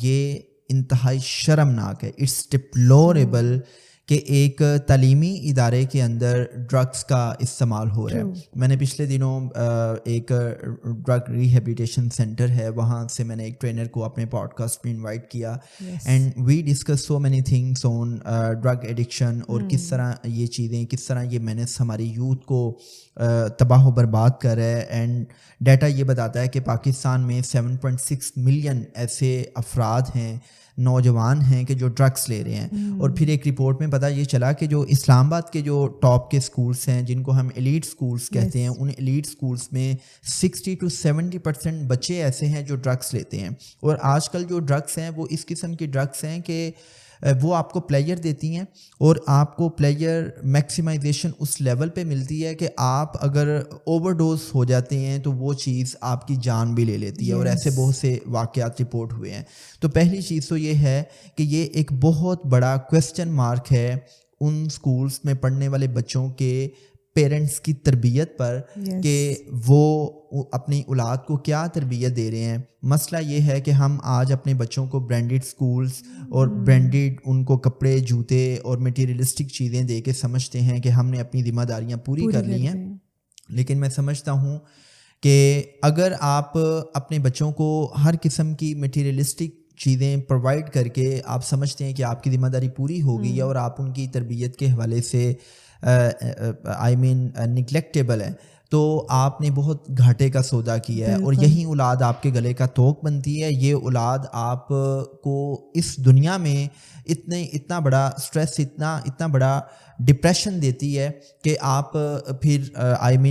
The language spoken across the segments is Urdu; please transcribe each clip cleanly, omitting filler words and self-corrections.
یہ انتہائی شرمناک ہے. اٹس ڈپلوریبل کہ ایک تعلیمی ادارے کے اندر ڈرگس کا استعمال ہو رہا ہے. میں نے پچھلے دنوں ایک ڈرگ ریہیبلیٹیشن سینٹر ہے, وہاں سے میں نے ایک ٹرینر کو اپنے پوڈ کاسٹ میں انوائٹ کیا, and we discuss so many things on drug addiction, اور کس طرح یہ چیزیں, کس طرح یہ مینس ہماری یوتھ کو تباہ و برباد کر رہا ہے. اینڈ ڈیٹا یہ بتاتا ہے کہ پاکستان میں 7.6 ملین ایسے افراد ہیں, نوجوان ہیں کہ جو ڈرگس لے رہے ہیں. اور پھر ایک رپورٹ میں پتہ یہ چلا کہ جو اسلام آباد کے جو ٹاپ کے اسکولس ہیں, جن کو ہم ایلیٹ اسکولس کہتے ہیں, ان ایلیٹ اسکولس میں 60 to 70% بچے ایسے ہیں جو ڈرگس لیتے ہیں. اور آج کل جو ڈرگس ہیں وہ اس قسم کی ڈرگس ہیں کہ وہ آپ کو پلیئر دیتی ہیں, اور آپ کو پلیئر میکسیمائزیشن اس لیول پہ ملتی ہے کہ آپ اگر اوور ڈوز ہو جاتے ہیں تو وہ چیز آپ کی جان بھی لے لیتی ہے. اور ایسے بہت سے واقعات رپورٹ ہوئے ہیں. تو پہلی چیز تو یہ ہے کہ یہ ایک بہت بڑا کویسچن مارک ہے ان اسکولس میں پڑھنے والے بچوں کے پیرنٹس کی تربیت پر کہ وہ اپنی اولاد کو کیا تربیت دے رہے ہیں. مسئلہ یہ ہے کہ ہم آج اپنے بچوں کو برانڈیڈ سکولز اور برانڈیڈ ان کو کپڑے, جوتے اور میٹیریلسٹک چیزیں دے کے سمجھتے ہیں کہ ہم نے اپنی ذمہ داریاں پوری کر لی ہیں. لیکن میں سمجھتا ہوں کہ اگر آپ اپنے بچوں کو ہر قسم کی میٹیریلسٹک چیزیں پرووائڈ کر کے آپ سمجھتے ہیں کہ آپ کی ذمہ داری پوری ہو گئی ہے, اور آپ ان کی تربیت کے حوالے سے نگلیکٹیبل ہے, تو آپ نے بہت گھاٹے کا سودا کیا ہے. اور یہی اولاد آپ کے گلے کا توق بنتی ہے. یہ اولاد آپ کو اس دنیا میں اتنا بڑا سٹریس, اتنا بڑا ڈپریشن دیتی ہے کہ آپ پھر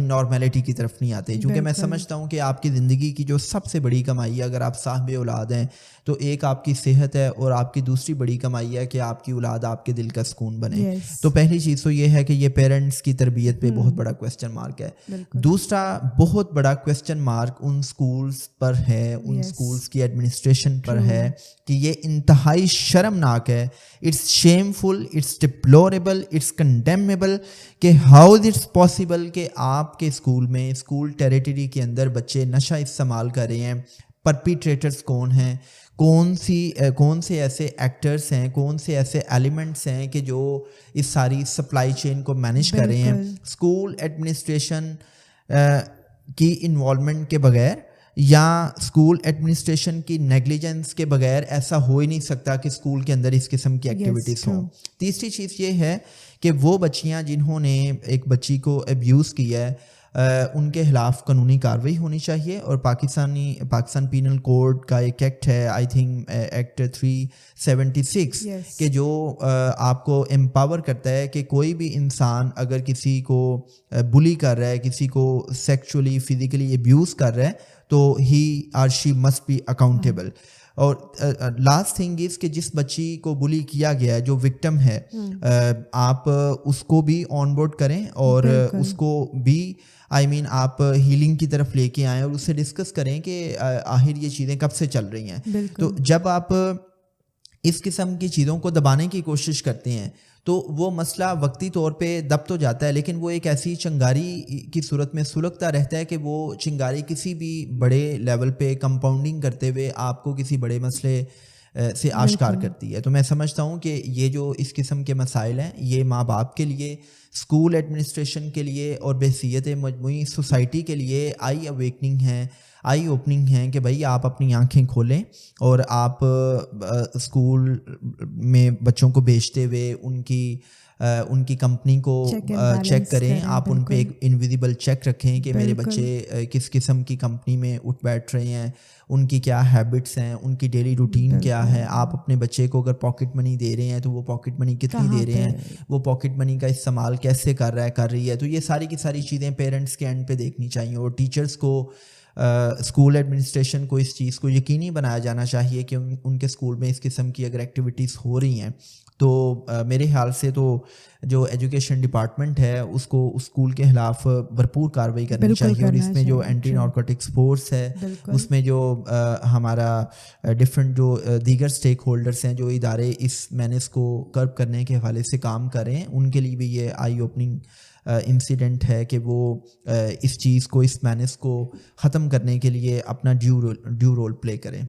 نارمیلٹی کی طرف نہیں آتے. کیونکہ میں سمجھتا ہوں کہ آپ کی زندگی کی جو سب سے بڑی کمائی ہے, اگر آپ صاحب اولاد ہیں, تو ایک آپ کی صحت ہے, اور آپ کی دوسری بڑی کمائی ہے کہ آپ کی اولاد آپ کے دل کا سکون بنے. تو پہلی چیز تو یہ ہے کہ یہ پیرنٹس کی تربیت پہ بہت بڑا کویسچن مارک ہے. دوسرا بہت بڑا کویسچن مارک ان سکولز پر ہے, ان سکولز کی ایڈمنسٹریشن پر ہے کہ یہ انتہائی شرمناک ہے. اٹس شیمفل, اٹس ڈپلوریبل, اٹس کنڈیمیبل کہ ہاؤ اٹس پاسبل کہ آپ کے اسکول میں, اسکول ٹیریٹری کے اندر بچے نشہ استعمال کر رہے ہیں. پرپیٹریٹرز کون ہیں, کون سے ایسے ایکٹرز ہیں, کون سے ایسے ایلیمنٹس ہیں کہ جو اس ساری سپلائی چین کو مینیج کر رہے ہیں. اسکول ایڈمنسٹریشن کی انوالومنٹ کے بغیر یا اسکول ایڈمنسٹریشن کی نیگلیجنس کے بغیر ایسا ہو ہی نہیں سکتا کہ اسکول کے اندر اس قسم کی ایکٹیویٹیز ہوں. تیسری چیز یہ ہے کہ وہ بچیاں جنہوں نے ایک بچی کو ابیوز کیا ہے, ان کے خلاف قانونی کارروائی ہونی چاہیے. اور پاکستان پینل کوڈ کا ایک ایکٹ ہے, آئی تھنک ایکٹ 376, کہ جو آپ کو امپاور کرتا ہے کہ کوئی بھی انسان اگر کسی کو بلی کر رہا ہے, کسی کو سیکچولی فزیکلی ابیوز کر رہا ہے, تو ہی اور شی مسٹ بی اکاؤنٹیبل. اور لاسٹ تھنگ از کہ جس بچی کو بلی کیا گیا ہے, جو وکٹم ہے, آپ اس کو بھی آن بورڈ کریں اور اس کو بھی آپ ہیلنگ کی طرف لے کے آئیں, اور اس سے ڈسکس کریں کہ آخر یہ چیزیں کب سے چل رہی ہیں. تو جب آپ اس قسم کی چیزوں کو دبانے کی کوشش کرتے ہیں تو وہ مسئلہ وقتی طور پہ دب تو جاتا ہے, لیکن وہ ایک ایسی چنگاری کی صورت میں سلگتا رہتا ہے کہ وہ چنگاری کسی بھی بڑے لیول پہ کمپاؤنڈنگ کرتے ہوئے آپ کو کسی بڑے مسئلے سے آشکار کرتی ہے. تو میں سمجھتا ہوں کہ یہ جو اس قسم کے مسائل ہیں, یہ ماں باپ کے لیے, اسکول ایڈمنسٹریشن کے لیے, اور بحیثیت مجموعی سوسائٹی کے لیے آئی اوپننگ ہیں کہ بھائی آپ اپنی آنکھیں کھولیں, اور آپ اسکول میں بچوں کو بھیجتے ہوئے ان کی کمپنی کو چیک کریں. آپ ان پہ ایک انویزیبل چیک رکھیں کہ میرے بچے کس قسم کی کمپنی میں اٹھ بیٹھ رہے ہیں, ان کی کیا ہیبٹس ہیں, ان کی ڈیلی روٹین کیا ہے. آپ اپنے بچے کو اگر پاکٹ منی دے رہے ہیں تو وہ پاکٹ منی کتنی دے رہے ہیں, وہ پاکٹ منی کا استعمال کیسے کر رہی ہے. تو یہ ساری کی ساری چیزیں پیرنٹس کے اینڈ پہ دیکھنی چاہیے, اور ٹیچرس کو, اسکول ایڈمنسٹریشن کو اس چیز کو یقینی بنایا جانا چاہیے کہ ان کے اسکول میں اس قسم کی اگر ایکٹیویٹیز ہو رہی ہیں تو میرے خیال سے تو جو ایجوکیشن ڈپارٹمنٹ ہے اس کو اسکول کے خلاف بھرپور کارروائی کرنی چاہیے. اور اس میں جو اینٹی نارکوٹکس فورس ہے, اس میں جو ہمارا ڈفرینٹ جو دیگر اسٹیک ہولڈرس ہیں, جو ادارے اس مینس کو کرب کرنے کے حوالے سے کام کریں, ان کے لیے بھی یہ آئی اوپننگ انسیڈنٹ ہے کہ وہ اس چیز کو, اس مینس کو ختم کرنے کے لیے اپنا ڈیو رول پلے کریں.